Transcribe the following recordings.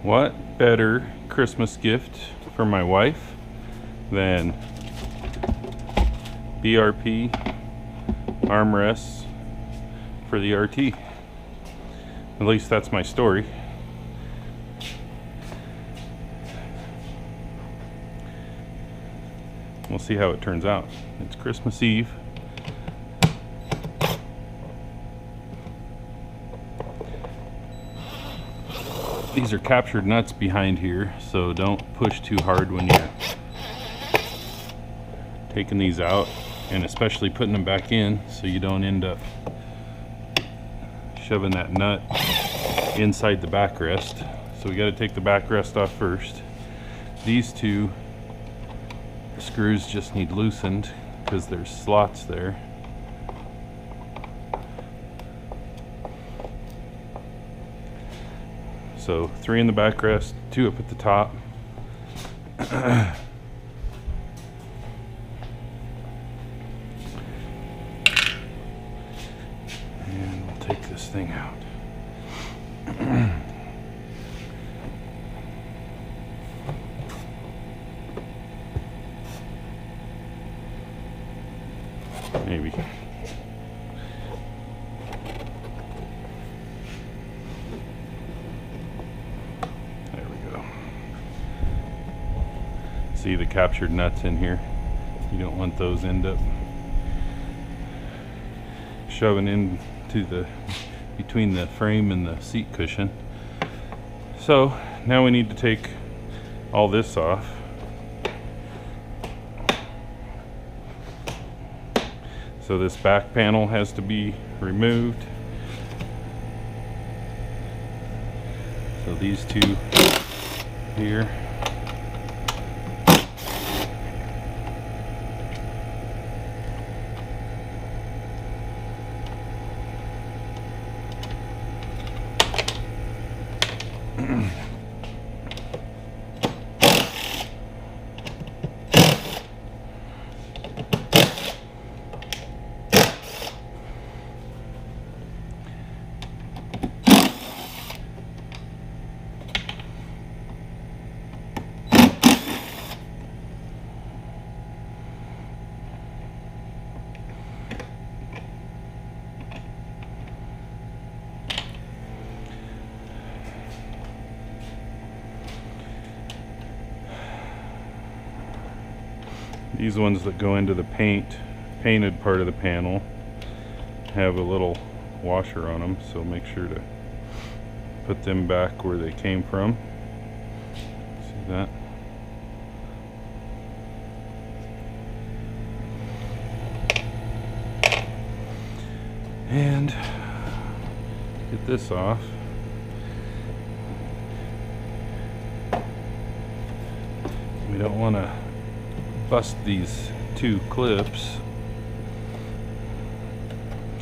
What better Christmas gift for my wife than BRP armrests for the RT? At least that's my story. We'll see how it turns out. It's Christmas Eve. These are captured nuts behind here, so don't push too hard when you're taking these out, and especially putting them back in so you don't end up shoving that nut inside the backrest. So we got to take the backrest off first. These two screws just need loosened because there's slots there. So 3 in the backrest, 2 up at the top. And we'll take this thing out. Maybe. See the captured nuts in here. You don't want those end up shoving into the between the frame and the seat cushion. So now we need to take all this off. So this back panel has to be removed. So these two here. These ones that go into the painted part of the panel have a little washer on them, so make sure to put them back where they came from. See that? And get this off. We don't want to bust these 2 clips.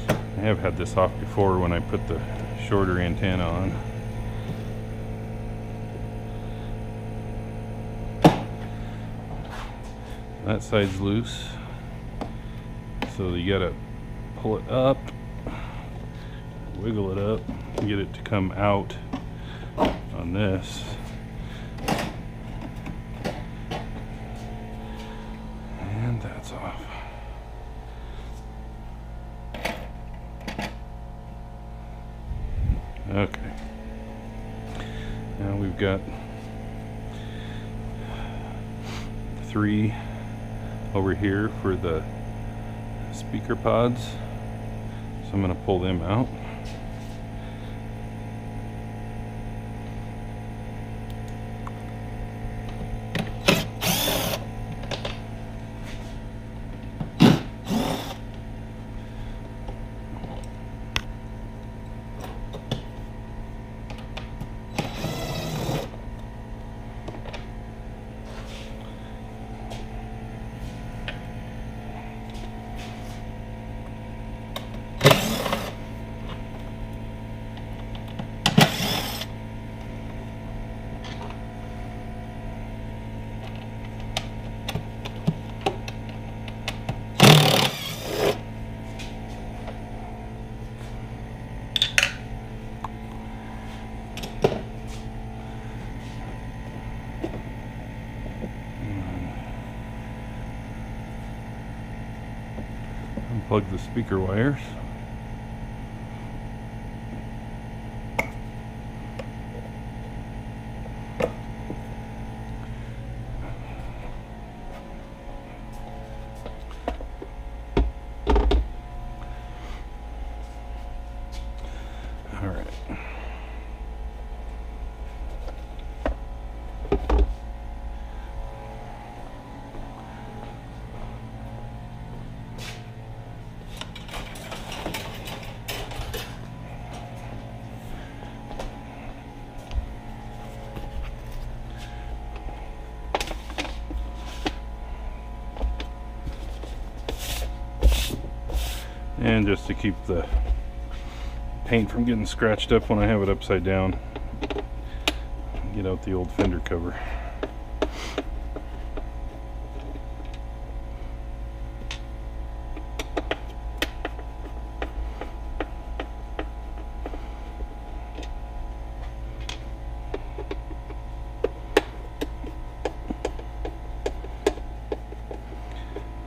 I have had this off before when I put the shorter antenna on. That side's loose, so you gotta pull it up, wiggle it up, and get it to come out on this. And that's off. Okay. Now we've got 3 over here for the speaker pods. So I'm going to pull them out. Plug the speaker wires. All right. And just to keep the paint from getting scratched up when I have it upside down, get out the old fender cover.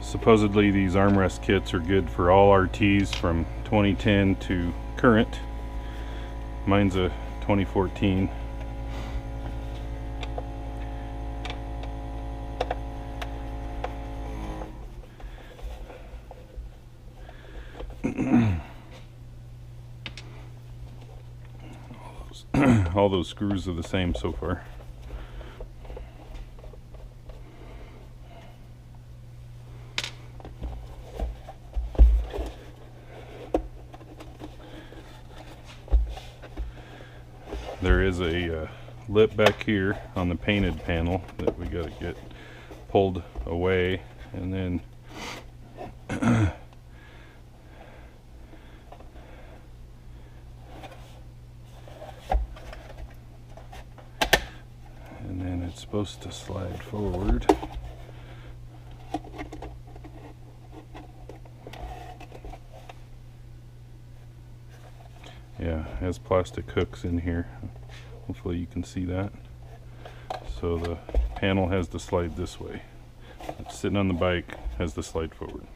Supposedly these armrest kits are good for all RTs from 2010 to current. Mine's a 2014. All those screws are the same so far. There is a lip back here on the painted panel that we got to get pulled away, and then it's supposed to slide forward. Yeah, it has plastic hooks in here. Hopefully you can see that. So the panel has to slide this way. It's sitting on the bike, has to slide forward.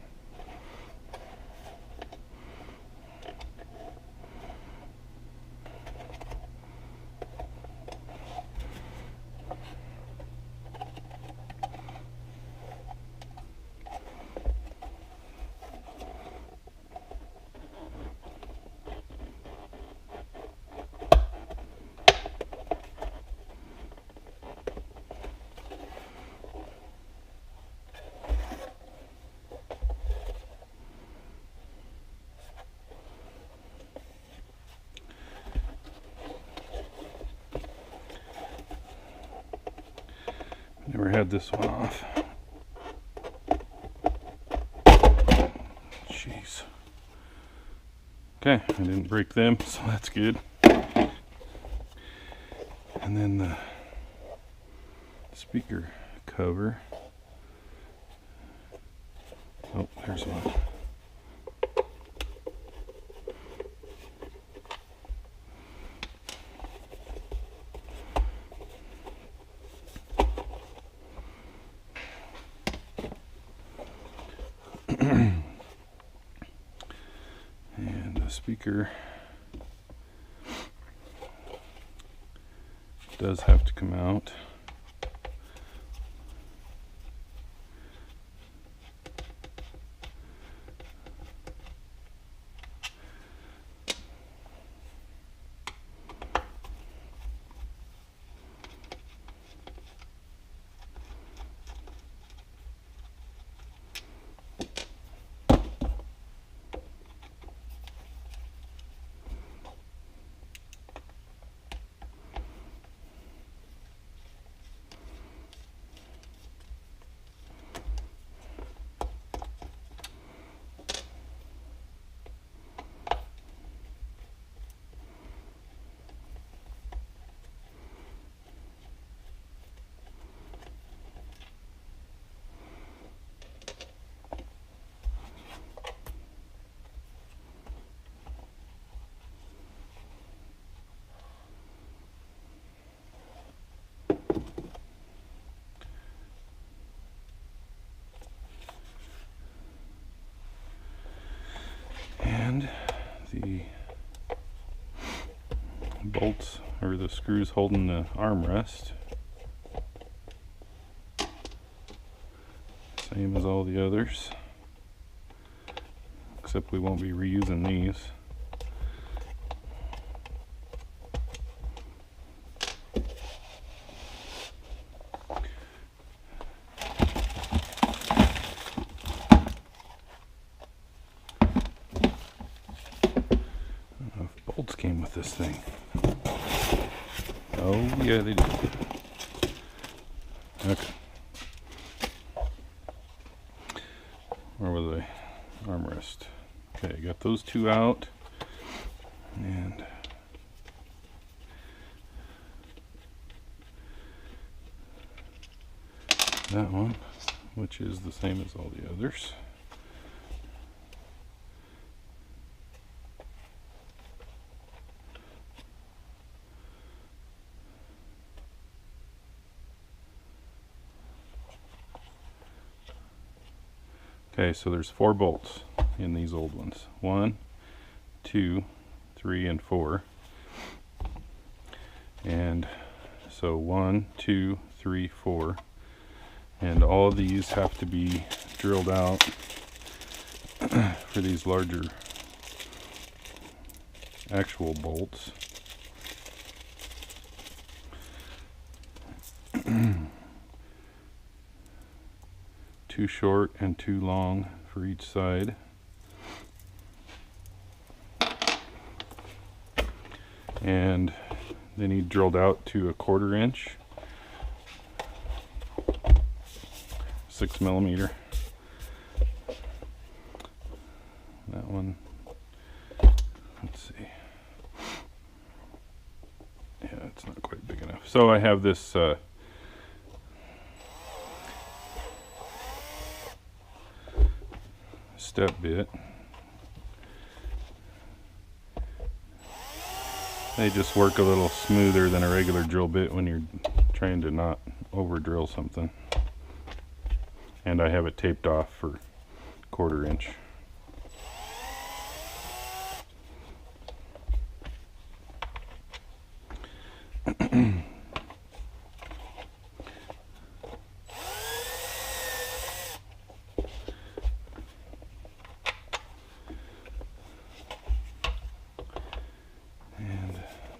Never had this one off. Jeez. Okay, I didn't break them, so that's good. And then the speaker cover. Oh, there's one. And the speaker does have to come out. bolts, or the screws holding the armrest. Same as all the others, except we won't be reusing these. Bolts came with this thing. Oh yeah, they did. Okay. Where were they? Armrest. Okay, got those two out. And that one, which is the same as all the others. Okay, so there's 4 bolts in these old ones. 1, 2, 3, and 4. And so 1, 2, 3, 4. And all of these have to be drilled out for these larger actual bolts. Too short and too long for each side. And they need drilled out to a 1/4 inch, 6 millimeter. That one, let's see. Yeah, it's not quite big enough. So I have this step bit. They just work a little smoother than a regular drill bit when you're trying to not over drill something. And I have it taped off for 1/4 inch.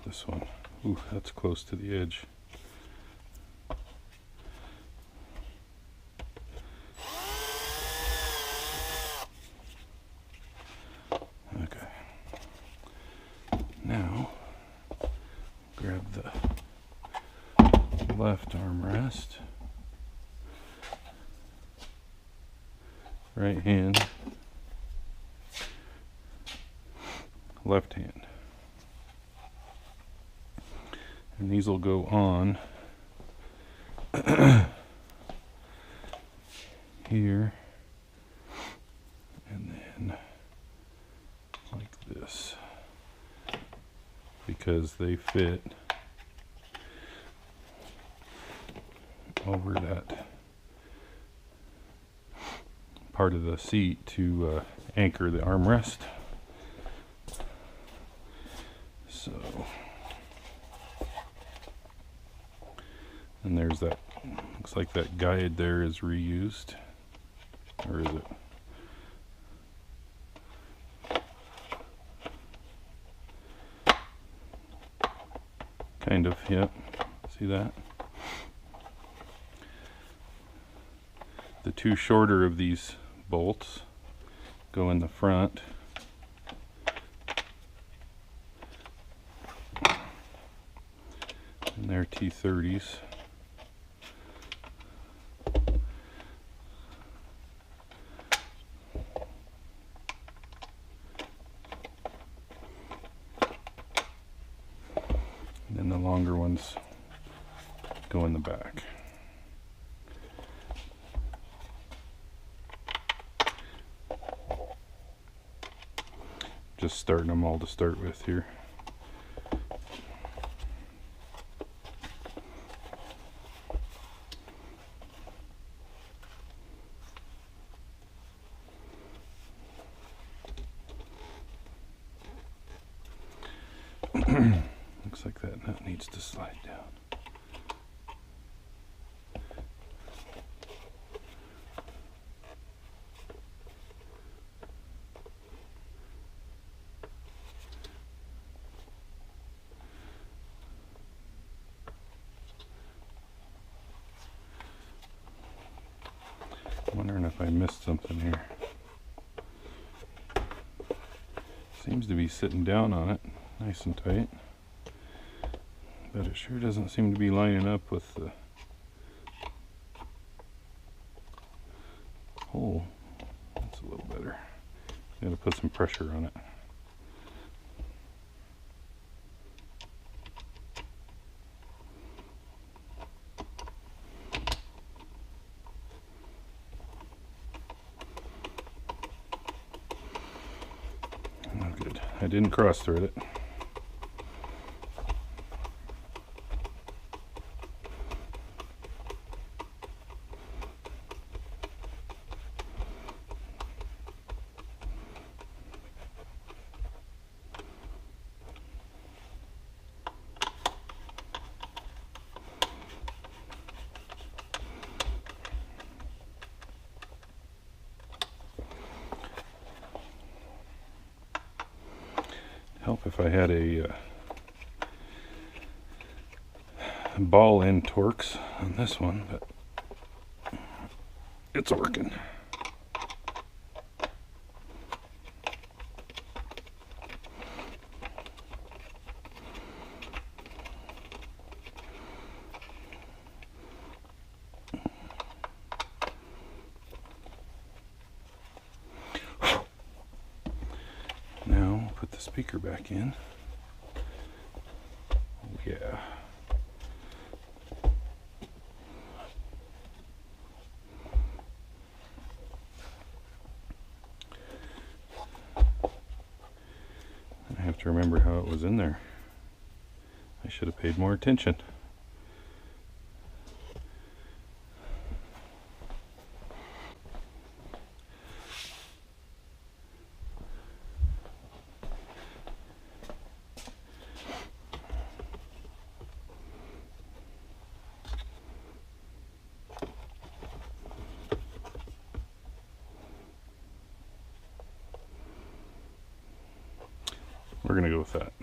This one, ooh, that's close to the edge. Okay, now grab the left armrest, right hand, left hand. And these will go on here, and then like this, because they fit over that part of the seat to anchor the armrest. So, and there's that, looks like that guide there is reused, or is it? Kind of, yep, see that? The 2 shorter of these bolts go in the front. And they're T30s. And then the longer ones go in the back. Just starting them all to start with here. Looks Looks like that nut needs to slide down. I'm wondering if I missed something here. Seems to be sitting down on it, nice and tight. But it sure doesn't seem to be lining up with the hole. That's a little better. Gotta put some pressure on it. Oh, good. I didn't cross thread it. Help if I had a ball end Torx on this one, but it's working. Now put the speaker back in. Oh, yeah. I have to remember how it was in there. I should have paid more attention. We're going to go with that.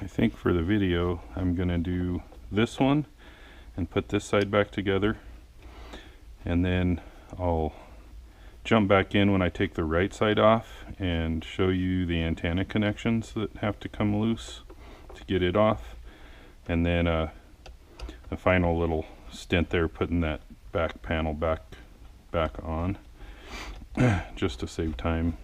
I think for the video I'm going to do this one and put this side back together, and then I'll jump back in when I take the right side off and show you the antenna connections that have to come loose to get it off, and then a final little stint there putting that back panel back on just to save time.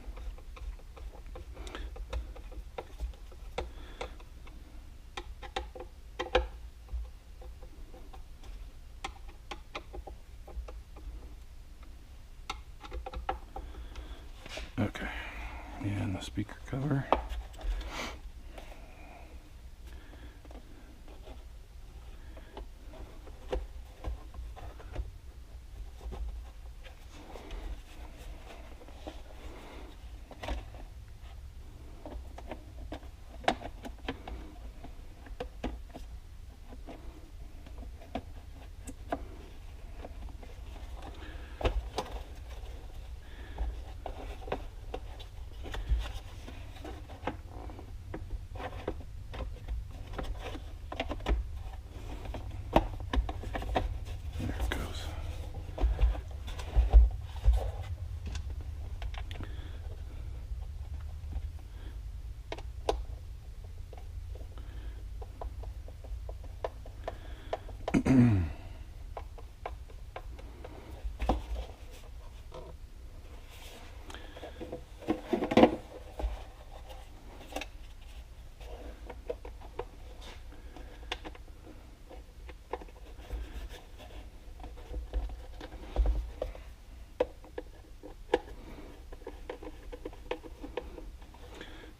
Okay, and the speaker cover.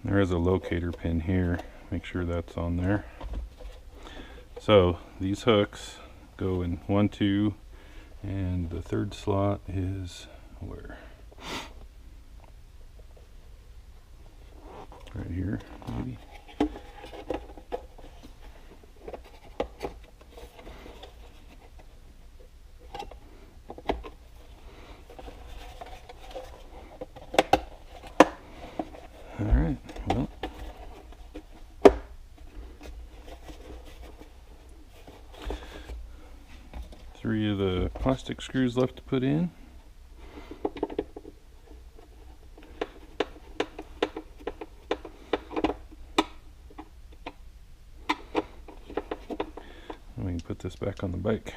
There is a locator pin here. Make sure that's on there. So these hooks go in 1, 2, and the third slot is where? Right here, maybe. All right, well. Three of the plastic screws left to put in. And we can put this back on the bike.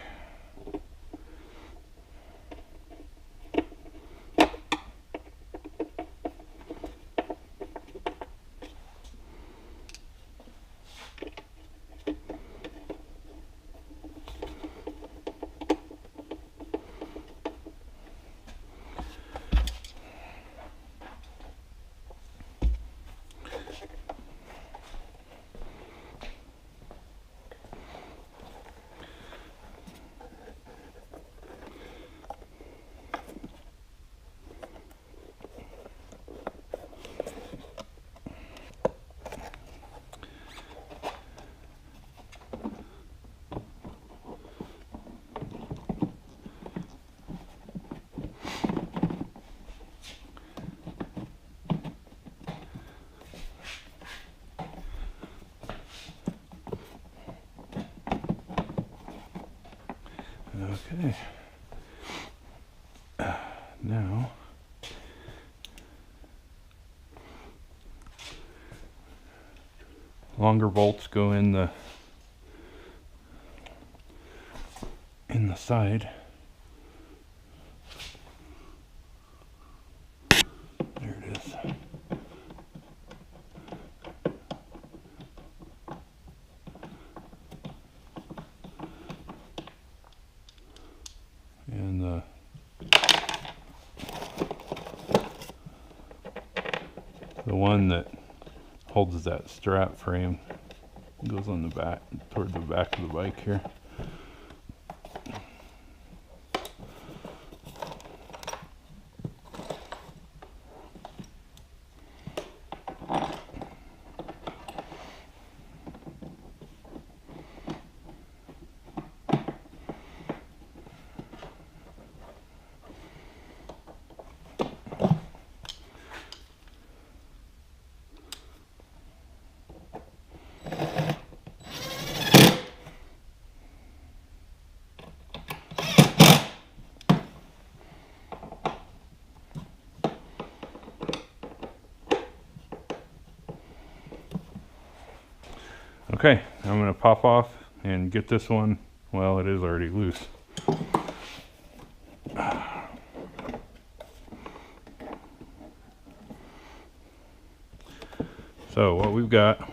Okay. Now longer bolts go in the side. There it is. And the one that holds that strap frame goes on the back, toward the back of the bike here. Okay, I'm going to pop off and get this one. Well, it is already loose. So what we've got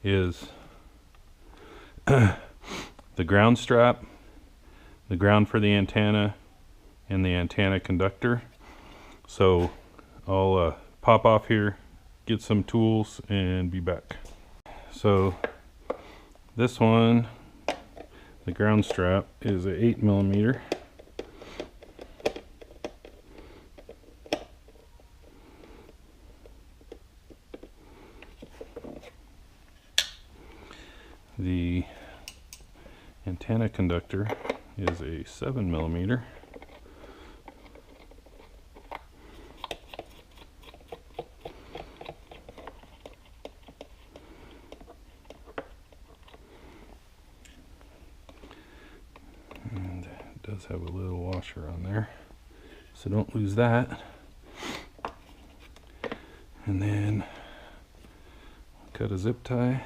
is the ground strap, the ground for the antenna, and the antenna conductor. So I'll pop off here, get some tools, and be back. So this one, the ground strap, is a 8mm. The antenna conductor is a 7mm. And it does have a little washer on there, so don't lose that. And then cut a zip tie.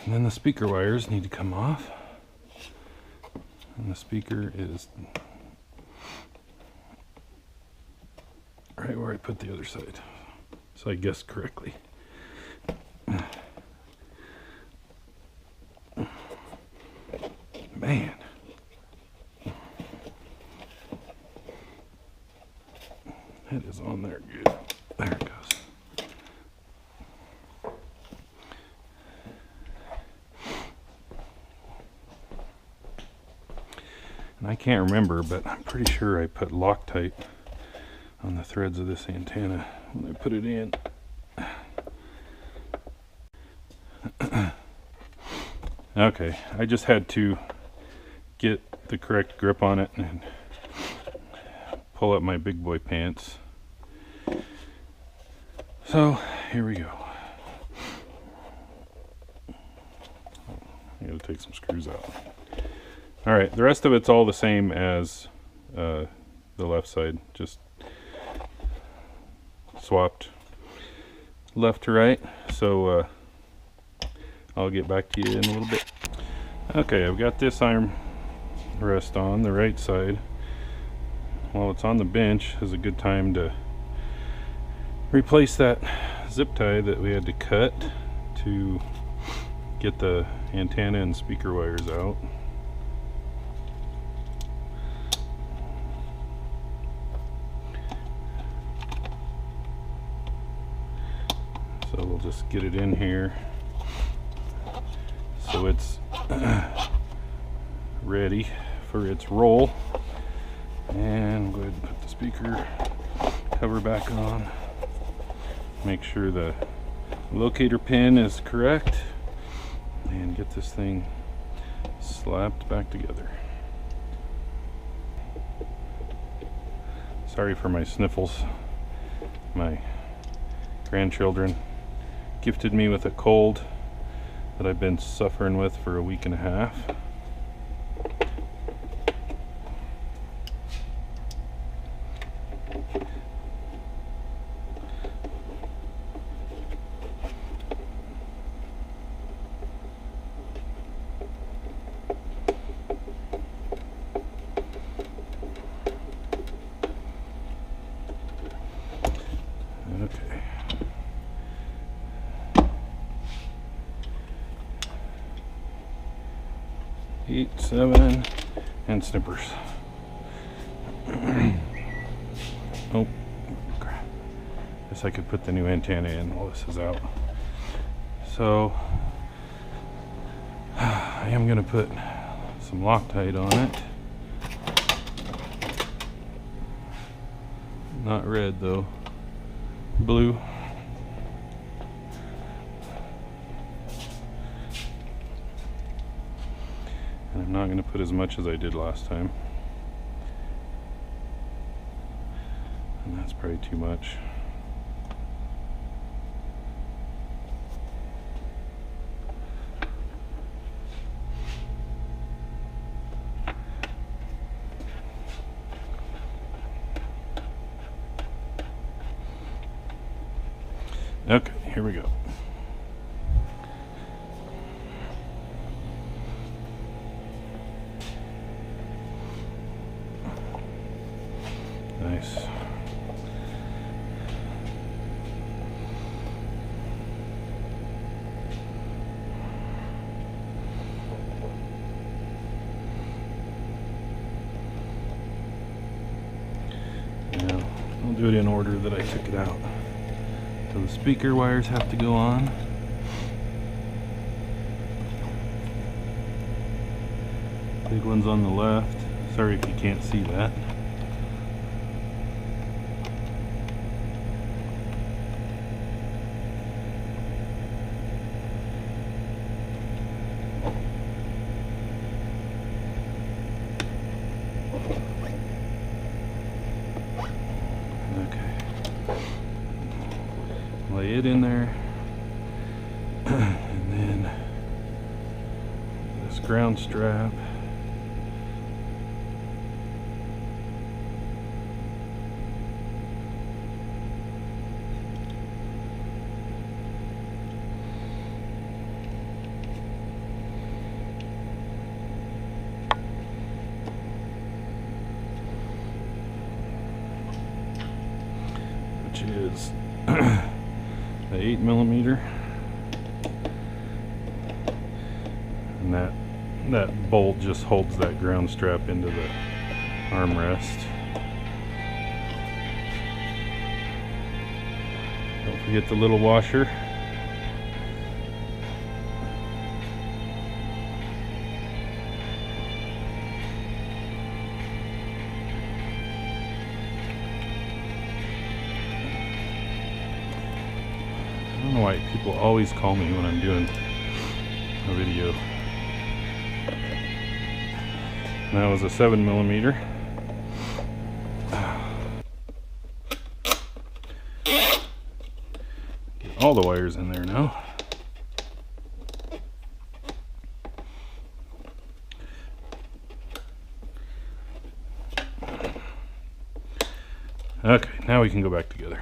And then the speaker wires need to come off. And the speaker is right where I put the other side. So I guessed correctly. Man. That is on there good. There it goes. And I can't remember, but I'm pretty sure I put Loctite on the threads of this antenna when I put it in. Okay, I just had to get the correct grip on it and pull up my big boy pants. So here we go. I gotta take some screws out. All right, the rest of it's all the same as the left side, just swapped left to right. So I'll get back to you in a little bit. Okay, I've got this armrest on the right side. While it's on the bench, is a good time to replace that zip tie that we had to cut to get the antenna and speaker wires out. So we'll just get it in here so it's ready for its roll. And go ahead and put the speaker cover back on. Make sure the locator pin is correct and get this thing slapped back together. Sorry for my sniffles. My grandchildren gifted me with a cold that I've been suffering with for a week and a half. Okay. Eight, 7, and snippers. Oh, crap. Guess I could put the new antenna in while this is out. So, I am going to put some Loctite on it. Not red though, blue. And I'm not going to put as much as I did last time. And that's probably too much. Okay, here we go. Nice. Now, I'll do it in order that I took it out. So the speaker wires have to go on. Big one's on the left. Sorry if you can't see that. Lay it in there, and then this ground strap. the 8mm, and that bolt just holds that ground strap into the armrest. Don't forget the little washer. I don't know why people always call me when I'm doing a video. And that was a 7mm. Get all the wires in there now. Okay, now we can go back together.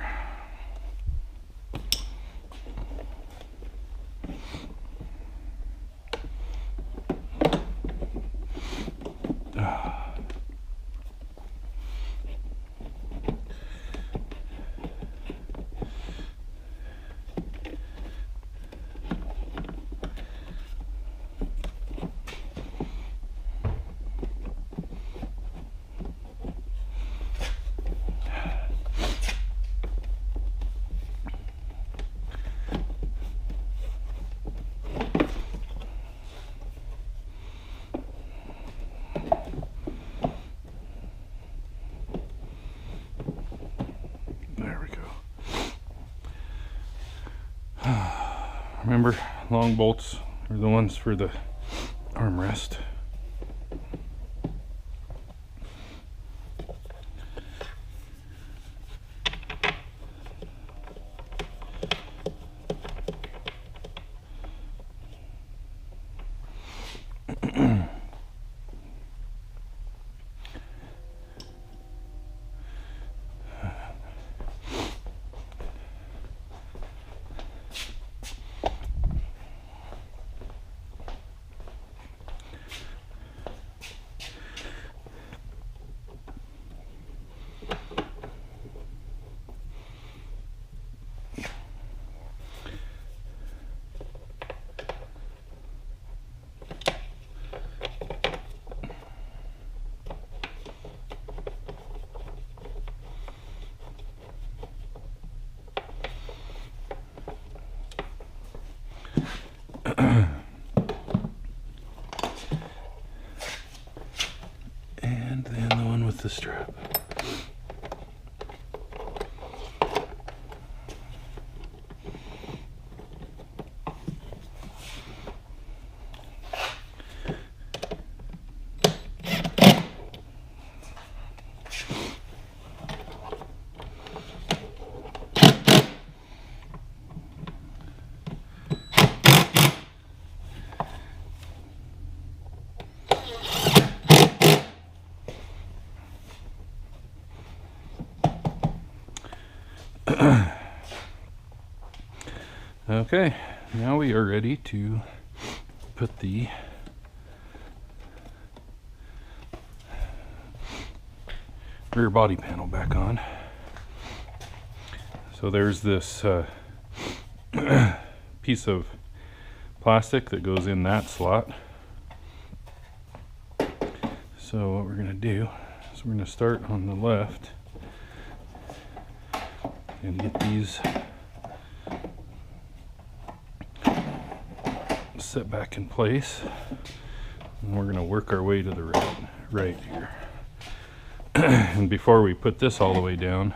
Remember, long bolts are the ones for the armrest. And then the one with the strap. Okay, now we are ready to put the rear body panel back on. So there's this piece of plastic that goes in that slot. So what we're going to do is we're going to start on the left and get these set back in place, and we're going to work our way to the right here. And before we put this all the way down,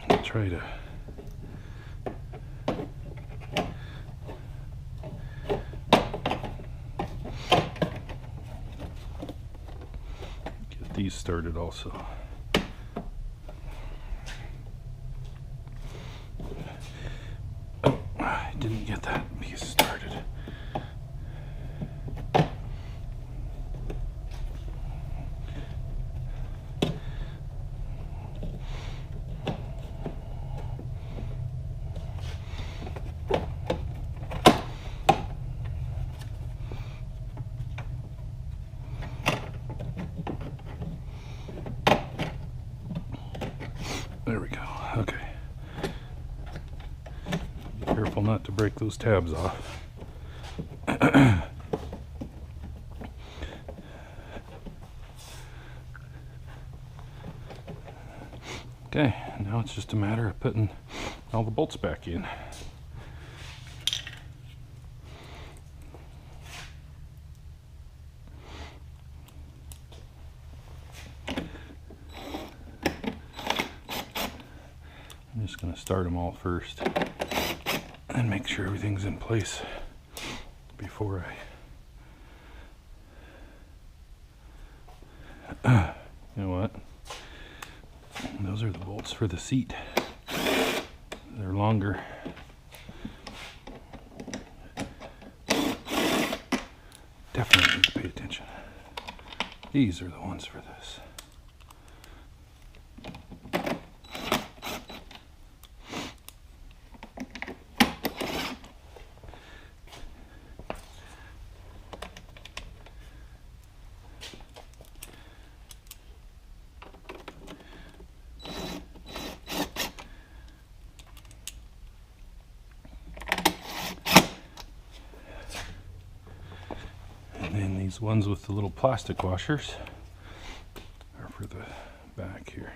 we'll try to get these started also. Oh, I didn't get that piece started. There we go. Okay. Careful not to break those tabs off. Okay, now it's just a matter of putting all the bolts back in. I'm just going to start them all first and make sure everything's in place before I... You know what? Those are the bolts for the seat. They're longer. Definitely need to pay attention. These are the ones for this. And these ones with the little plastic washers are for the back here.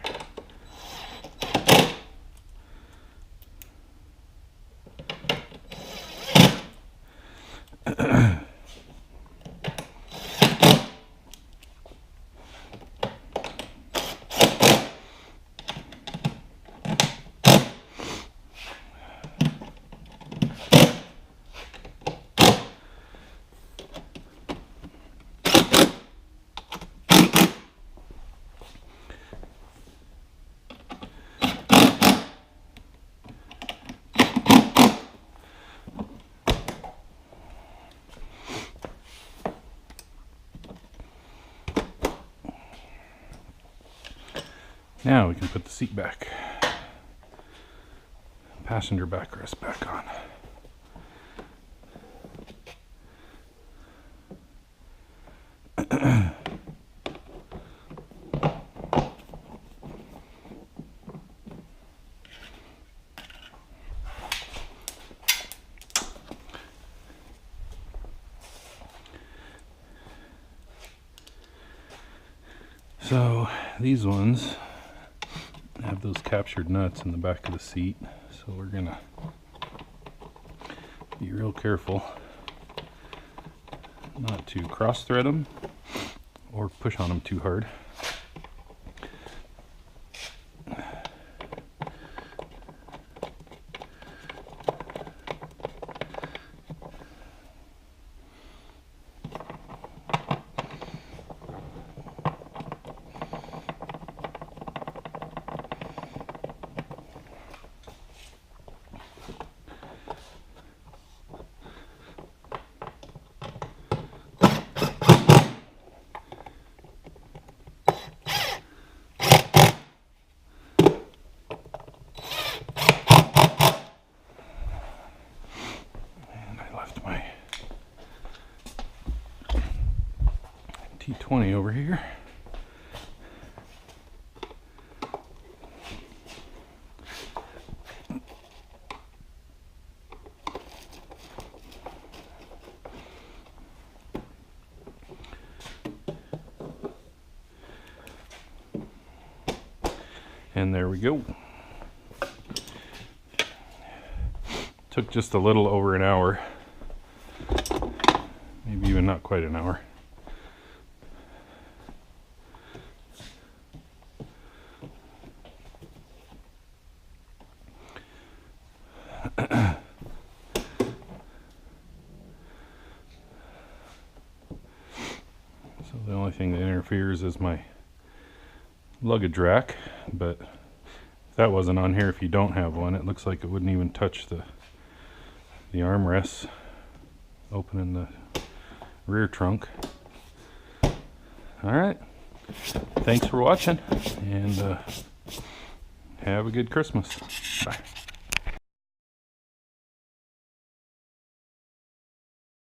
Now we can put the seat back. Passenger backrest back on. So these ones have those captured nuts in the back of the seat, so we're gonna be real careful not to cross thread them or push on them too hard. T20 over here. And there we go. Took just a little over an hour. Maybe even not quite an hour. So the only thing that interferes is my luggage rack, but if that wasn't on here, if you don't have one, it looks like it wouldn't even touch the armrests opening the rear trunk. Alright, thanks for watching, and have a good Christmas. Bye.